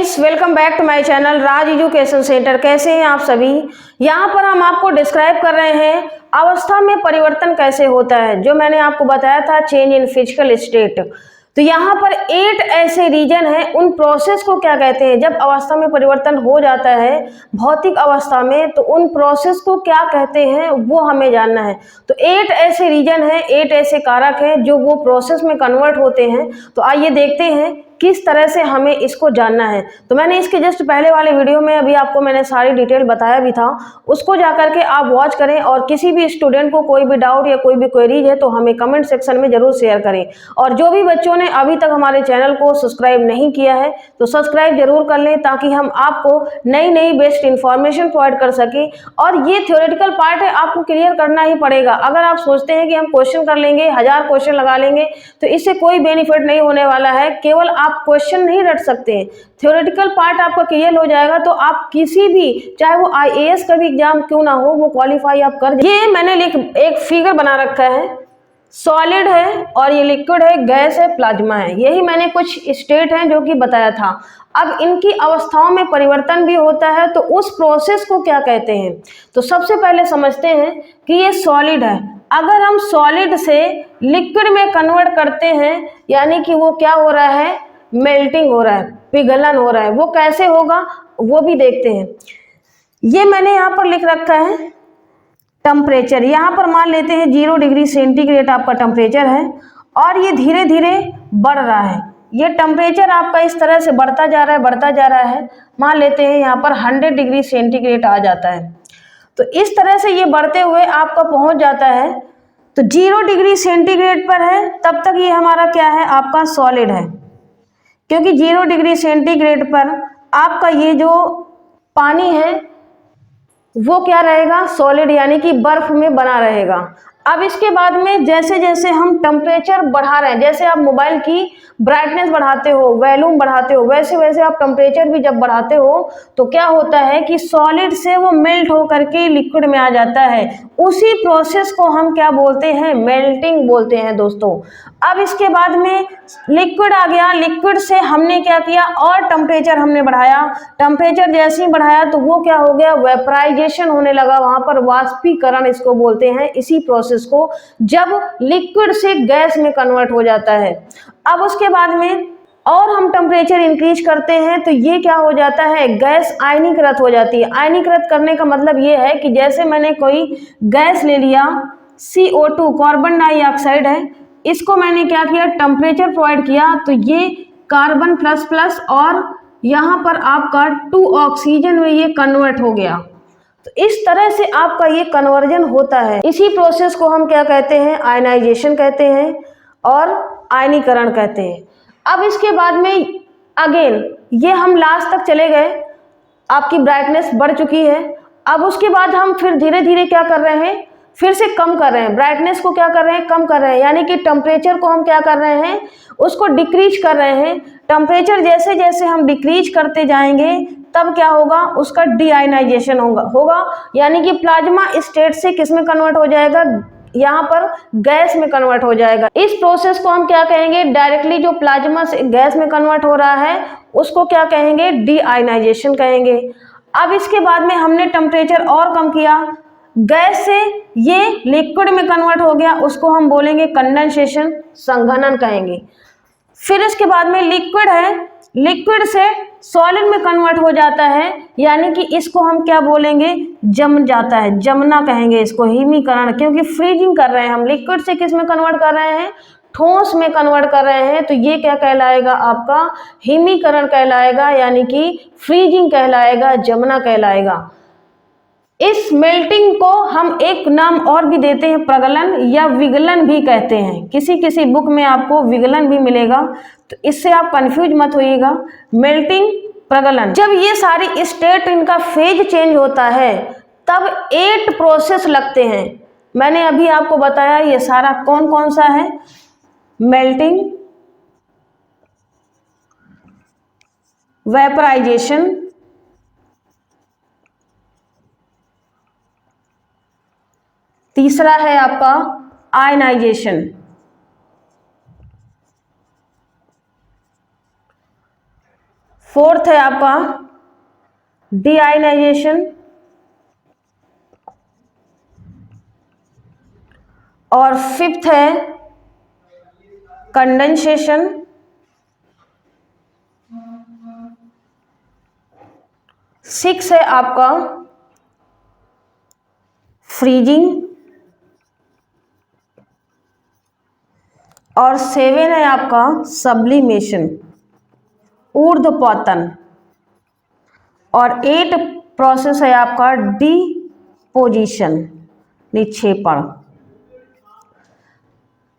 Friends, welcome back to my channel Raj education centre. कैसे हैं आप सभी। यहाँ पर हम आपको डिस्क्राइब कर रहे हैं अवस्था में परिवर्तन कैसे होता है, जो मैंने आपको बताया था चेंज इन फिजिकल स्टेट। तो यहाँ पर 8 ऐसे रीजन हैं, उन प्रोसेस को क्या कहते हैं। जब अवस्था में परिवर्तन हो जाता है भौतिक अवस्था में, तो उन प्रोसेस को क्या कहते हैं वो हमें जानना है। तो 8 ऐसे रीजन हैं, 8 ऐसे कारक हैं जो वो प्रोसेस में कन्वर्ट होते हैं। तो आइए देखते हैं किस तरह से हमें इसको जानना है। तो मैंने इसके जस्ट पहले वाले वीडियो में अभी आपको मैंने सारी डिटेल बताया भी था, उसको जाकर के आप वॉच करें। और किसी भी स्टूडेंट को कोई भी डाउट या कोई भी क्वेरीज है तो हमें कमेंट सेक्शन में जरूर शेयर करें। और जो भी बच्चों ने अभी तक हमारे चैनल को सब्सक्राइब नहीं किया है तो सब्सक्राइब जरूर कर लें, ताकि हम आपको नई नई बेस्ट इंफॉर्मेशन प्रोवाइड कर सकें। और ये थ्योरेटिकल पार्ट है, आपको क्लियर करना ही पड़ेगा। अगर आप सोचते हैं कि हम क्वेश्चन कर लेंगे, 1000 क्वेश्चन लगा लेंगे, तो इससे कोई बेनिफिट नहीं होने वाला है। केवल आप क्वेश्चन नहीं रट सकते हैं, थ्योरेटिकल पार्ट आपका क्लियर हो जाएगा तो आप किसी भी, चाहे वो आईएएस का भी एग्जाम क्यों ना हो, वो क्वालिफाई आप कर। ये मैंने एक फिगर बना रखा है, सॉलिड है और ये लिक्विड है, गैस है, प्लाज्मा है। यही मैंने कुछ स्टेट हैं जो कि बताया था। अब इनकी अवस्थाओं में परिवर्तन भी होता है, तो उस प्रोसेस को क्या कहते हैं। तो सबसे पहले समझते हैं कि ये सॉलिड है। अगर हम सॉलिड से लिक्विड में कन्वर्ट करते हैं, यानी कि वो क्या हो रहा है, मेल्टिंग हो रहा है, पिघलन हो रहा है। वो कैसे होगा वो भी देखते हैं। ये मैंने यहाँ पर लिख रखा है टेम्परेचर। यहाँ पर मान लेते हैं 0 डिग्री सेंटीग्रेड आपका टेम्परेचर है और ये धीरे धीरे बढ़ रहा है। ये टेम्परेचर आपका इस तरह से बढ़ता जा रहा है, बढ़ता जा रहा है। मान लेते हैं यहाँ पर 100 डिग्री सेंटीग्रेड आ जाता है। तो इस तरह से ये बढ़ते हुए आपका पहुंच जाता है। तो 0 डिग्री सेंटीग्रेड पर है, तब तक ये हमारा क्या है, आपका सॉलिड है। क्योंकि 0 डिग्री सेंटीग्रेड पर आपका ये जो पानी है वो क्या रहेगा, सॉलिड, यानी कि बर्फ में बना रहेगा। अब इसके बाद में जैसे जैसे हम टेम्परेचर बढ़ा रहे हैं, जैसे आप मोबाइल की ब्राइटनेस बढ़ाते हो, वॉल्यूम बढ़ाते हो, वैसे वैसे आप टेम्परेचर भी जब बढ़ाते हो तो क्या होता है कि सॉलिड से वो मेल्ट होकर के लिक्विड में आ जाता है। उसी प्रोसेस को हम क्या बोलते हैं, मेल्टिंग बोलते हैं दोस्तों। अब इसके बाद में लिक्विड आ गया, लिक्विड से हमने क्या किया, और टेम्परेचर हमने बढ़ाया। टेम्परेचर जैसे ही बढ़ाया तो वो क्या हो गया, वेपराइजेशन होने लगा, वहां पर वाष्पीकरण इसको बोलते हैं, इसी प्रोसेस को, जब लिक्विड से गैस में कन्वर्ट हो जाता है। अब उसके बाद में और हम टेम्परेचर इंक्रीज करते हैं तो ये क्या हो जाता है, गैस आयनीकृत हो जाती है। आयनीकृत करने का मतलब ये है कि जैसे मैंने कोई गैस ले लिया, CO2 कार्बन डाइऑक्साइड है, इसको मैंने क्या किया, टेम्परेचर प्रोवाइड किया, तो ये कार्बन प्लस प्लस और यहाँ पर आपका 2 ऑक्सीजन में ये कन्वर्ट हो गया। तो इस तरह से आपका ये कन्वर्जन होता है। इसी प्रोसेस को हम क्या कहते हैं, आयनाइजेशन कहते हैं और आयनीकरण कहते हैं। अब इसके बाद में अगेन ये हम लास्ट तक चले गए, आपकी ब्राइटनेस बढ़ चुकी है। अब उसके बाद हम फिर धीरे धीरे क्या कर रहे हैं, फिर से कम कर रहे हैं, ब्राइटनेस को क्या कर रहे हैं, कम कर रहे हैं, यानी कि टेम्परेचर को हम क्या कर रहे हैं, उसको डिक्रीज कर रहे हैं। टेम्परेचर जैसे जैसे हम डिक्रीज करते जाएंगे तब क्या होगा, उसका डीआयनाइजेशन होगा, यानी कि प्लाज्मा स्टेट से किस में कन्वर्ट हो जाएगा, यहाँ पर गैस में कन्वर्ट हो जाएगा। इस प्रोसेस को हम क्या कहेंगे, डायरेक्टली जो प्लाज्मा से गैस में कन्वर्ट हो रहा है उसको क्या कहेंगे, डीआयनाइजेशन कहेंगे। अब इसके बाद में हमने टेम्परेचर और कम किया, गैस से ये लिक्विड में कन्वर्ट हो गया, उसको हम बोलेंगे कंडेंसेशन, संघनन कहेंगे। फिर इसके बाद में लिक्विड है, लिक्विड से सॉलिड में कन्वर्ट हो जाता है, यानी कि इसको हम क्या बोलेंगे, जम जाता है, जमना कहेंगे इसको, हिमीकरण, क्योंकि फ्रीजिंग कर रहे हैं हम, लिक्विड से किस में कन्वर्ट कर रहे हैं, ठोस में कन्वर्ट कर रहे हैं। तो ये क्या कहलाएगा, आपका हिमीकरण कहलाएगा, यानी कि फ्रीजिंग कहलाएगा, जमना कहलाएगा। इस मेल्टिंग को हम एक नाम और भी देते हैं, प्रगलन या विगलन भी कहते हैं। किसी किसी बुक में आपको विगलन भी मिलेगा, तो इससे आप कंफ्यूज मत होइएगा। मेल्टिंग, प्रगलन, जब ये सारी स्टेट इनका फेज चेंज होता है तब 8 प्रोसेस लगते हैं। मैंने अभी आपको बताया ये सारा कौन कौन सा है, मेल्टिंग, वेपराइजेशन, तीसरा है आपका आयनाइजेशन, फोर्थ है आपका डीआयनाइजेशन, और फिफ्थ है कंडेंसेशन, सिक्स है आपका फ्रीजिंग, और सेवन है आपका सब्लिमेशन, ऊर्ध्वपतन, और एट प्रोसेस है आपका डिपोजिशन, निक्षेपण।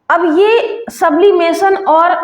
अब ये सब्लिमेशन और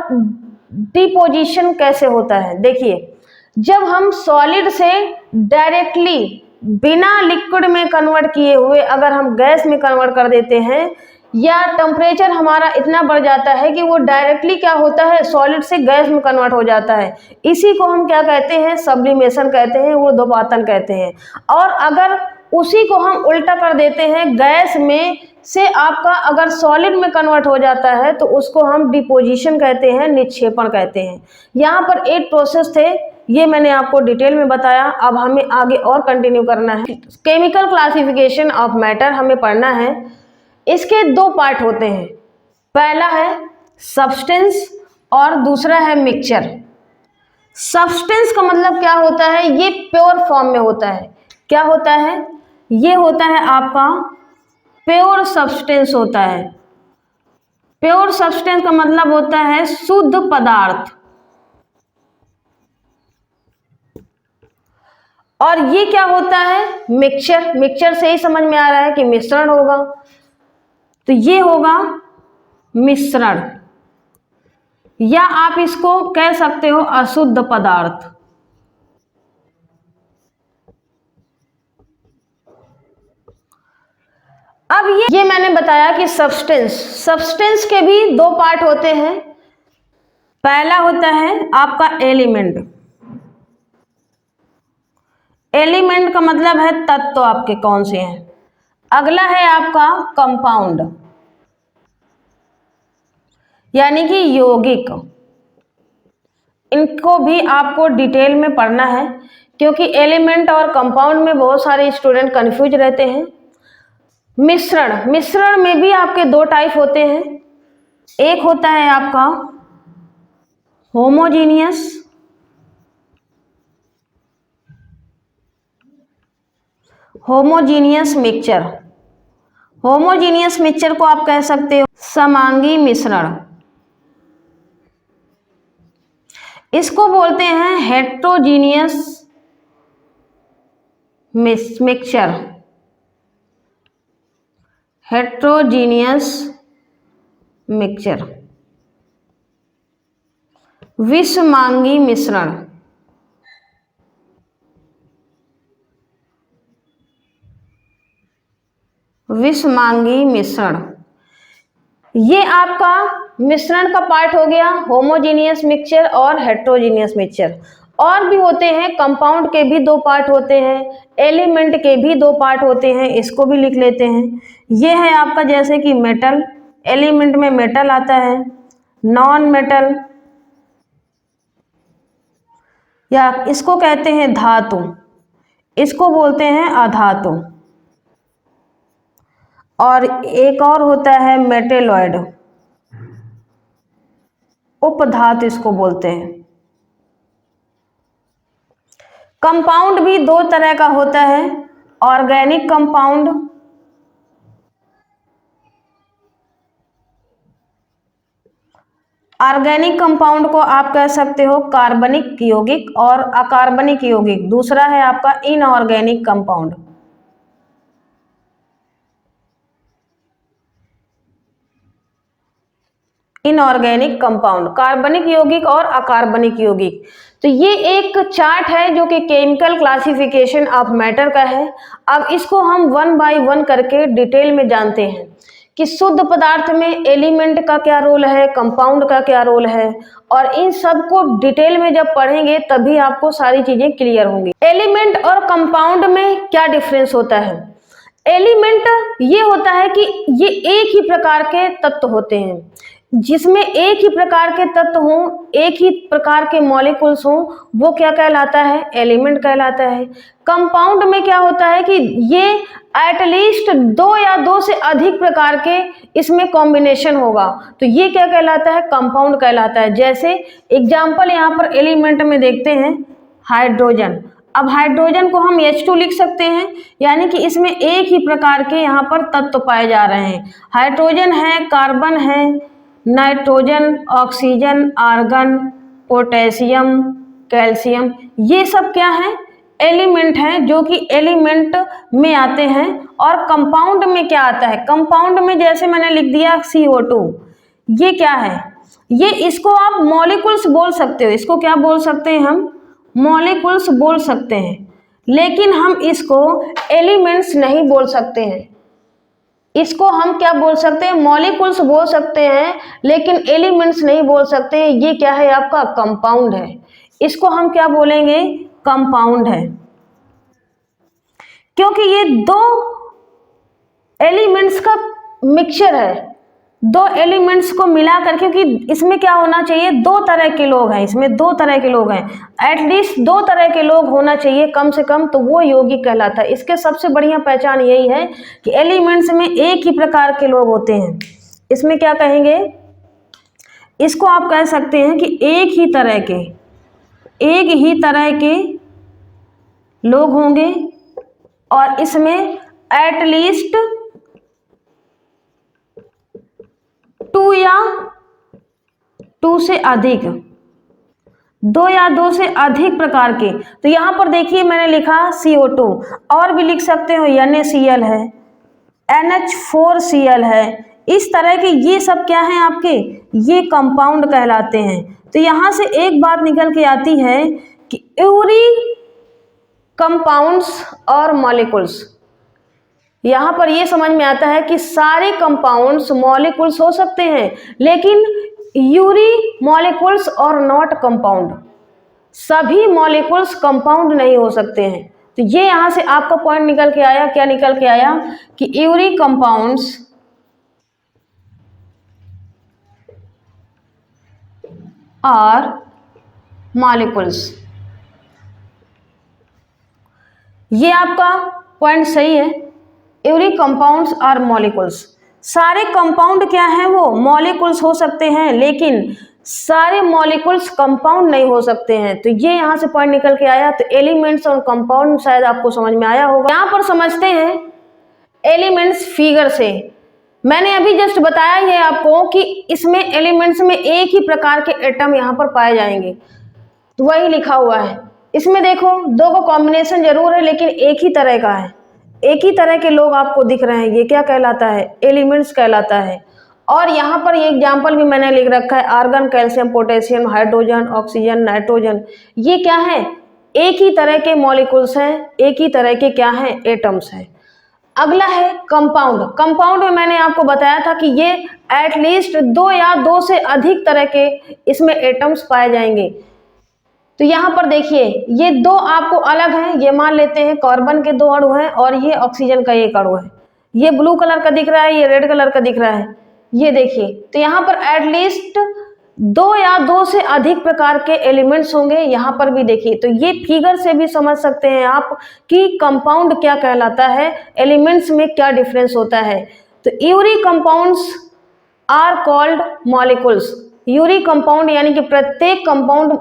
डिपोजिशन कैसे होता है, देखिए जब हम सॉलिड से डायरेक्टली बिना लिक्विड में कन्वर्ट किए हुए अगर हम गैस में कन्वर्ट कर देते हैं, या टेम्परेचर हमारा इतना बढ़ जाता है कि वो डायरेक्टली क्या होता है, सॉलिड से गैस में कन्वर्ट हो जाता है, इसी को हम क्या कहते हैं, सब्लिमेशन कहते हैं, ऊर्ध्वपातन कहते हैं। और अगर उसी को हम उल्टा कर देते हैं, गैस में से आपका अगर सॉलिड में कन्वर्ट हो जाता है, तो उसको हम डिपोजिशन कहते हैं, निक्षेपण कहते हैं। यहाँ पर 8 प्रोसेस थे, ये मैंने आपको डिटेल में बताया। अब हमें आगे और कंटिन्यू करना है। केमिकल क्लासिफिकेशन ऑफ मैटर हमें पढ़ना है। इसके 2 पार्ट होते हैं, पहला है सब्सटेंस और दूसरा है मिक्सचर। सब्सटेंस का मतलब क्या होता है, ये प्योर फॉर्म में होता है। क्या होता है, ये होता है आपका प्योर सब्सटेंस होता है। प्योर सब्सटेंस का मतलब होता है शुद्ध पदार्थ। और ये क्या होता है, मिक्सचर। मिक्सचर से ही समझ में आ रहा है कि मिश्रण होगा, तो ये होगा मिश्रण, या आप इसको कह सकते हो अशुद्ध पदार्थ। अब ये मैंने बताया कि सब्सटेंस के भी 2 पार्ट होते हैं। पहला होता है आपका एलिमेंट। एलिमेंट का मतलब है तत्व आपके कौन से हैं। अगला है आपका कंपाउंड, यानी कि यौगिक। इनको भी आपको डिटेल में पढ़ना है, क्योंकि एलिमेंट और कंपाउंड में बहुत सारे स्टूडेंट कंफ्यूज रहते हैं। मिश्रण में भी आपके 2 टाइप होते हैं। एक होता है आपका होमोजीनियस, मिक्सचर। होमोजीनियस मिक्सचर को आप कह सकते हो समांगी मिश्रण। इसको बोलते हैं हेट्रोजीनियस मिक्सचर। हेट्रोजीनियस मिक्सचर, विषमांगी मिश्रण। विषमांगी मिश्रण, ये आपका मिश्रण का पार्ट हो गया, होमोजीनियस मिक्सचर और हेट्रोजीनियस मिक्सचर। और भी होते हैं, कंपाउंड के भी 2 पार्ट होते हैं, एलिमेंट के भी 2 पार्ट होते हैं, इसको भी लिख लेते हैं। ये है आपका जैसे कि मेटल, एलिमेंट में मेटल आता है, नॉन मेटल, या इसको कहते हैं धातु, इसको बोलते हैं अधातु। और एक और होता है मेटेलॉइड, उपधातु इसको बोलते हैं। कंपाउंड भी 2 तरह का होता है, ऑर्गेनिक कंपाउंड, ऑर्गेनिक कंपाउंड को आप कह सकते हो कार्बनिक यौगिक, और अकार्बनिक यौगिक दूसरा है आपका इनऑर्गेनिक कंपाउंड। इनऑर्गेनिक कंपाउंड, कार्बनिक यौगिक और अकार्बनिक यौगिक। तो ये एक चार्ट है जो कि केमिकल क्लासिफिकेशन ऑफ मैटर का है। अब इसको हम 1 बाय 1 करके डिटेल में जानते हैं कि शुद्ध पदार्थ में एलिमेंट का क्या रोल है, कंपाउंड का क्या रोल है, और इन सब को डिटेल में जब पढ़ेंगे तभी आपको सारी चीजें क्लियर होंगी। एलिमेंट और कंपाउंड में क्या डिफरेंस होता है। एलिमेंट ये होता है कि ये एक ही प्रकार के तत्व होते हैं। जिसमें एक ही प्रकार के तत्व हों, एक ही प्रकार के मॉलिक्यूल्स हों, वो क्या कहलाता है? एलिमेंट कहलाता है। कंपाउंड में क्या होता है कि ये एटलीस्ट 2 या 2 से अधिक प्रकार के इसमें कॉम्बिनेशन होगा, तो ये क्या कहलाता है? कंपाउंड कहलाता है। जैसे एग्जाम्पल यहाँ पर एलिमेंट में देखते हैं, हाइड्रोजन। अब हाइड्रोजन को हम H2 लिख सकते हैं, यानी कि इसमें एक ही प्रकार के यहाँ पर तत्व पाए जा रहे हैं। हाइड्रोजन है, कार्बन है, nitrogen, oxygen, argon, potassium, calcium, ये सब क्या है? एलिमेंट हैं, जो कि एलिमेंट में आते हैं। और कंपाउंड में क्या आता है? कंपाउंड में जैसे मैंने लिख दिया CO2, ये क्या है? ये इसको आप मॉलिक्यूल्स बोल सकते हो। इसको क्या बोल सकते हैं हम? मॉलिक्यूल्स बोल सकते हैं, लेकिन हम इसको एलिमेंट्स नहीं बोल सकते हैं। इसको हम क्या बोल सकते हैं? मॉलिक्यूल्स बोल सकते हैं, लेकिन एलिमेंट्स नहीं बोल सकते हैं। ये क्या है? आपका कंपाउंड है। इसको हम क्या बोलेंगे? कंपाउंड है, क्योंकि ये 2 एलिमेंट्स का मिक्सचर है, 2 एलिमेंट्स को मिलाकर। क्योंकि इसमें क्या होना चाहिए? 2 तरह के लोग हैं, इसमें 2 तरह के लोग हैं, एटलीस्ट 2 तरह के लोग होना चाहिए कम से कम, तो वो यौगिक कहलाता है। इसके सबसे बढ़िया पहचान यही है कि एलिमेंट्स में एक ही प्रकार के लोग होते हैं। इसमें क्या कहेंगे? इसको आप कह सकते हैं कि एक ही तरह के लोग होंगे, और इसमें एटलीस्ट 2 या 2 से अधिक, 2 या 2 से अधिक प्रकार के। तो यहां पर देखिए मैंने लिखा CO2, और भी लिख सकते हो, NaCl है, NH4Cl है। इस तरह के ये सब क्या हैं आपके? ये कंपाउंड कहलाते हैं। तो यहां से एक बात निकल के आती है कि एवरी कंपाउंड्स और मॉलिक्यूल्स, यहाँ पर ये समझ में आता है कि सारे कंपाउंड्स मॉलिक्यूल्स हो सकते हैं, लेकिन यूरी मॉलिक्यूल्स और नॉट कंपाउंड। सभी मॉलिक्यूल्स कंपाउंड नहीं हो सकते हैं। तो ये यहाँ से आपका पॉइंट निकल के आया। क्या निकल के आया? कि यूरी कंपाउंड्स और मॉलिक्यूल्स, ये आपका पॉइंट सही है। एवरी कंपाउंड्स आर मॉलिक्यूल्स, सारे कंपाउंड क्या हैं? वो मॉलिक्यूल्स हो सकते हैं, लेकिन सारे मॉलिक्यूल्स कंपाउंड नहीं हो सकते हैं। तो ये यहाँ से पॉइंट निकल के आया। तो एलिमेंट्स और कंपाउंड शायद आपको समझ में आया होगा। यहाँ पर समझते हैं एलिमेंट्स फिगर से। मैंने अभी जस्ट बताया ही है आपको कि इसमें एलिमेंट्स में एक ही प्रकार के एटम यहाँ पर पाए जाएंगे, तो वही लिखा हुआ है। इसमें देखो 2 का कॉम्बिनेशन जरूर है, लेकिन एक ही तरह का है, एक ही तरह के लोग आपको दिख रहे हैं। ये क्या कहलाता है? एलिमेंट्स कहलाता है। और यहाँ पर ये एग्जाम्पल भी मैंने लिख रखा है, argon, calcium, potassium, hydrogen, oxygen, nitrogen. ये क्या है? एक ही तरह के मॉलिक्यूल्स हैं, एक ही तरह के क्या हैं? एटम्स हैं। अगला है कंपाउंड। कंपाउंड में मैंने आपको बताया था कि ये एटलीस्ट 2 या 2 से अधिक तरह के इसमें एटम्स पाए जाएंगे। तो यहाँ पर देखिए ये 2 आपको अलग हैं। ये मान लेते हैं कार्बन के 2 अणु हैं, और ये ऑक्सीजन का 1 अणु है। ये ब्लू कलर का दिख रहा है, ये रेड कलर का दिख रहा है, ये देखिए। तो यहाँ पर एटलीस्ट 2 या 2 से अधिक प्रकार के एलिमेंट्स होंगे। यहाँ पर भी देखिए, तो ये फिगर से भी समझ सकते हैं आप कि कंपाउंड क्या कहलाता है, एलिमेंट्स में क्या डिफरेंस होता है। तो यूरी कंपाउंड्स आर कॉल्ड मॉलिक्यूल्स। यूरी कंपाउंड यानी कि प्रत्येक कंपाउंड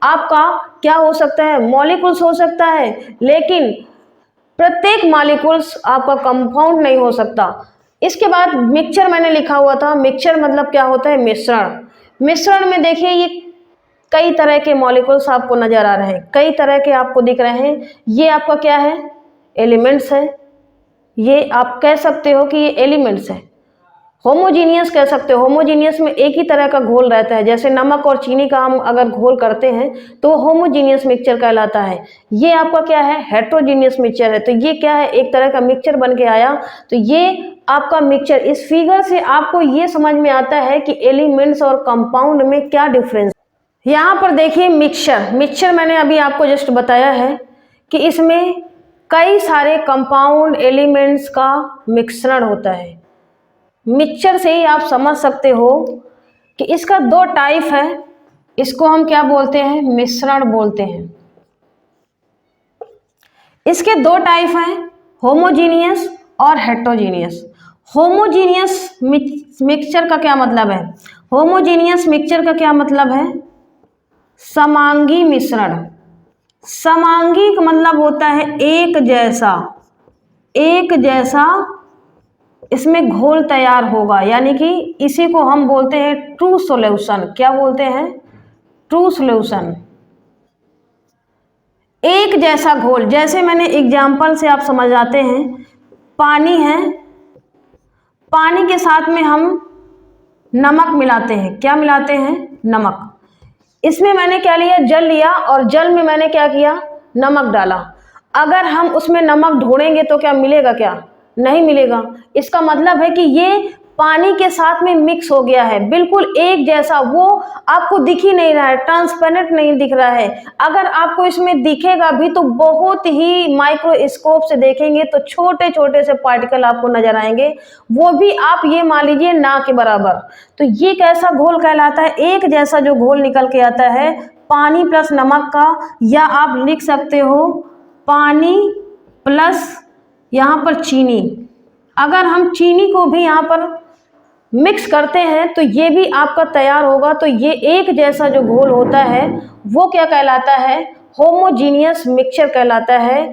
आपका क्या हो सकता है? मॉलिक्यूल्स हो सकता है, लेकिन प्रत्येक मॉलिक्यूल्स आपका कंपाउंड नहीं हो सकता। इसके बाद मिक्सचर मैंने लिखा हुआ था। मिक्सचर मतलब क्या होता है? मिश्रण। मिश्रण में देखिए ये कई तरह के मॉलिक्यूल्स आपको नजर आ रहे हैं, कई तरह के आपको दिख रहे हैं। ये आपका क्या है? एलिमेंट्स है। ये आप कह सकते हो कि ये एलिमेंट्स है। होमोजीनियस कह सकते हो। होमोजीनियस में एक ही तरह का घोल रहता है। जैसे नमक और चीनी का हम अगर घोल करते हैं तो वो होमोजीनियस मिक्सचर कहलाता है। ये आपका क्या है? हेट्रोजीनियस मिक्सचर है। तो ये क्या है? एक तरह का मिक्सचर बन के आया। तो ये आपका मिक्सचर, इस फिगर से आपको ये समझ में आता है कि एलिमेंट्स और कंपाउंड में क्या डिफरेंस। यहाँ पर देखिए मिक्सचर। मिक्सचर मैंने अभी आपको जस्ट बताया है कि इसमें कई सारे कंपाउंड एलिमेंट्स का मिश्रण होता है। मिक्सचर से ही आप समझ सकते हो कि इसका दो टाइप है, इसको हम क्या बोलते हैं, मिश्रण बोलते हैं। इसके दो टाइप हैं, होमोजीनियस और हेट्रोजीनियस। होमोजीनियस मिक्सचर का क्या मतलब है, होमोजीनियस मिक्सचर का क्या मतलब है, समांगी मिश्रण। समांगी का मतलब होता है एक जैसा, एक जैसा इसमें घोल तैयार होगा, यानी कि इसी को हम बोलते हैं ट्रू सॉल्यूशन। क्या बोलते हैं, ट्रू सॉल्यूशन। एक जैसा घोल, जैसे मैंने एग्जाम्पल से आप समझ आते हैं, पानी है, पानी के साथ में हम नमक मिलाते हैं। क्या मिलाते हैं, नमक। इसमें मैंने क्या लिया, जल लिया, और जल में मैंने क्या किया, नमक डाला। अगर हम उसमें नमक ढोड़ेंगे तो क्या मिलेगा, क्या नहीं मिलेगा। इसका मतलब है कि ये पानी के साथ में मिक्स हो गया है, बिल्कुल एक जैसा। वो आपको दिख ही नहीं रहा है, ट्रांसपेरेंट नहीं दिख रहा है। अगर आपको इसमें दिखेगा भी तो बहुत ही माइक्रोस्कोप से देखेंगे तो छोटे छोटे से पार्टिकल आपको नजर आएंगे, वो भी आप ये मान लीजिए ना के बराबर। तो ये कैसा घोल कहलाता है, एक जैसा जो घोल निकल के आता है पानी प्लस नमक का, या आप लिख सकते हो पानी प्लस यहाँ पर चीनी। अगर हम चीनी को भी यहाँ पर मिक्स करते हैं तो ये भी आपका तैयार होगा। तो ये एक जैसा जो घोल होता है वो क्या कहलाता है, होमोजीनियस मिक्सचर कहलाता है।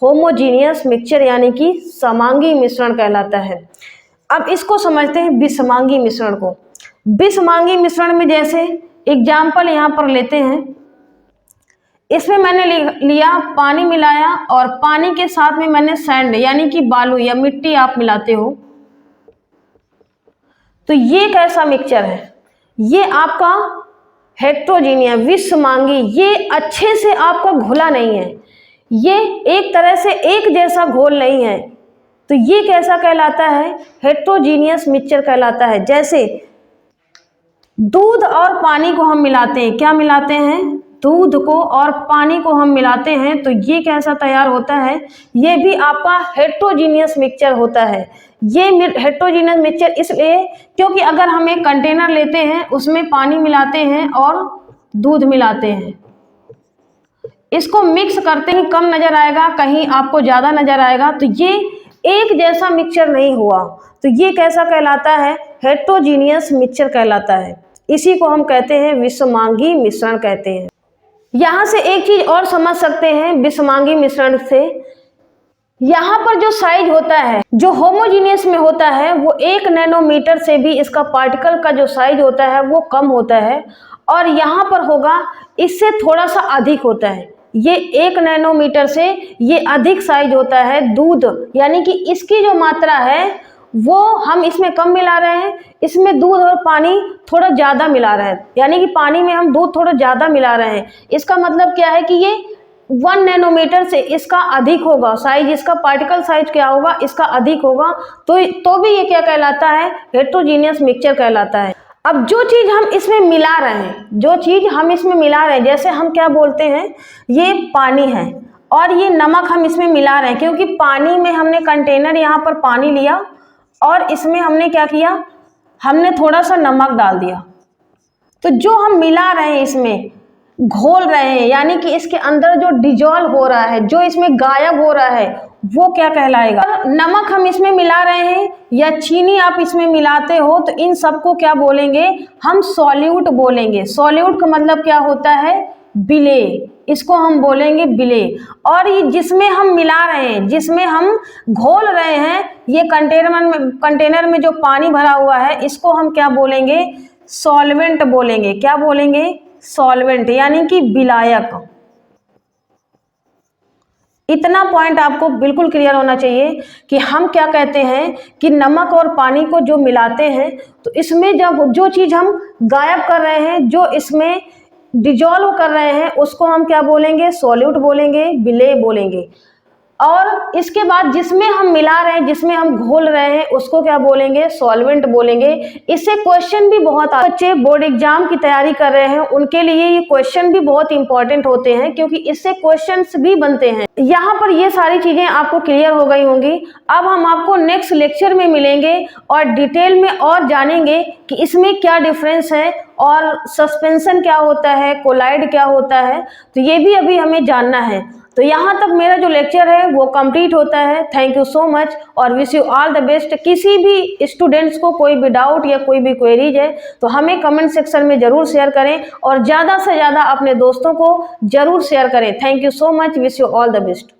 होमोजीनियस मिक्सचर यानी कि समांगी मिश्रण कहलाता है। अब इसको समझते हैं विषमांगी मिश्रण को। विषमांगी मिश्रण में जैसे एग्जाम्पल यहाँ पर लेते हैं, इसमें मैंने लिया पानी मिलाया, और पानी के साथ में मैंने सैंड यानी कि बालू या मिट्टी आप मिलाते हो, तो ये कैसा मिक्सचर है, ये आपका हेट्रोजीनियस विषमांगी। ये अच्छे से आपका घुला नहीं है, ये एक तरह से एक जैसा घोल नहीं है, तो ये कैसा कहलाता है, हेट्रोजीनियस मिक्सचर कहलाता है। जैसे दूध और पानी को हम मिलाते हैं, क्या मिलाते हैं, दूध को और पानी को हम मिलाते हैं, तो ये कैसा तैयार होता है, ये भी आपका हेट्रोजीनियस मिक्सचर होता है। ये हेट्रोजीनियस मिक्सचर इसलिए क्योंकि अगर हम एक कंटेनर लेते हैं, उसमें पानी मिलाते हैं और दूध मिलाते हैं, इसको मिक्स करते ही कम नजर आएगा, कहीं आपको ज्यादा नजर आएगा, तो ये एक जैसा मिक्सचर नहीं हुआ, तो ये कैसा कहलाता है, हेट्रोजीनियस मिक्सचर कहलाता है। इसी को हम कहते हैं विषमांगी मिश्रण कहते हैं। यहां से एक चीज और समझ सकते हैं विषमांगी मिश्रण से, यहाँ पर जो साइज होता है जो होमोजीनियस में होता है वो 1 नैनोमीटर से भी इसका पार्टिकल का जो साइज होता है वो कम होता है, और यहाँ पर होगा इससे थोड़ा सा अधिक होता है। ये 1 नैनोमीटर से ये अधिक साइज होता है दूध, यानी कि इसकी जो मात्रा है वो हम इसमें कम मिला रहे हैं, इसमें दूध और पानी थोड़ा ज़्यादा मिला रहे हैं, यानी कि पानी में हम दूध थोड़ा ज़्यादा मिला रहे हैं। इसका मतलब क्या है कि ये 1 नैनोमीटर से इसका अधिक होगा साइज, इसका पार्टिकल साइज क्या होगा, इसका अधिक होगा, तो भी ये क्या कहलाता है, हेट्रोजीनियस मिक्सचर कहलाता है। अब जो चीज हम इसमें मिला रहे हैं, जो चीज हम इसमें मिला रहे हैं, जैसे हम क्या बोलते हैं, ये पानी है और ये नमक हम इसमें मिला रहे हैं, क्योंकि पानी में हमने कंटेनर यहाँ पर पानी लिया और इसमें हमने क्या किया, हमने थोड़ा सा नमक डाल दिया। तो जो हम मिला रहे हैं इसमें घोल रहे हैं, यानी कि इसके अंदर जो डिजॉल्व हो रहा है, जो इसमें गायब हो रहा है, वो क्या कहलाएगा। नमक हम इसमें मिला रहे हैं या चीनी आप इसमें मिलाते हो, तो इन सबको क्या बोलेंगे, हम सॉल्यूट बोलेंगे। सॉल्यूट का मतलब क्या होता है, विलेय, इसको हम बोलेंगे विलेय। और ये जिसमें हम मिला रहे हैं, जिसमें हम घोल रहे हैं, ये कंटेनर में जो पानी भरा हुआ है, इसको हम क्या बोलेंगे, सॉल्वेंट बोलेंगे। क्या बोलेंगे, सॉल्वेंट, यानी कि विलायक। इतना पॉइंट आपको बिल्कुल क्लियर होना चाहिए कि हम क्या कहते हैं कि नमक और पानी को जो मिलाते हैं, तो इसमें जब जो चीज हम गायब कर रहे हैं, जो इसमें डिजॉल्व कर रहे हैं, उसको हम क्या बोलेंगे, सॉल्यूट बोलेंगे, विलेय बोलेंगे। और इसके बाद जिसमें हम मिला रहे हैं, जिसमें हम घोल रहे हैं, उसको क्या बोलेंगे? सॉल्वेंट बोलेंगे। इससे क्वेश्चन भी बहुत बच्चे बोर्ड एग्जाम की तैयारी कर रहे हैं उनके लिए ये क्वेश्चन भी बहुत इंपॉर्टेंट होते हैं, क्योंकि इससे क्वेश्चंस भी बनते हैं। यहाँ पर ये सारी चीजें आपको क्लियर हो गई होंगी। अब हम आपको नेक्स्ट लेक्चर में मिलेंगे और डिटेल में और जानेंगे कि इसमें क्या डिफरेंस है और सस्पेंशन क्या होता है, कोलाइड क्या होता है, तो ये भी अभी हमें जानना है। तो यहाँ तक मेरा जो लेक्चर है वो कंप्लीट होता है। थैंक यू सो मच और wish you all the best. किसी भी स्टूडेंट्स को कोई भी डाउट या कोई भी क्वेरीज है तो हमें कमेंट सेक्शन में जरूर शेयर करें और ज़्यादा से ज़्यादा अपने दोस्तों को जरूर शेयर करें। Thank you so much, wish you all the best.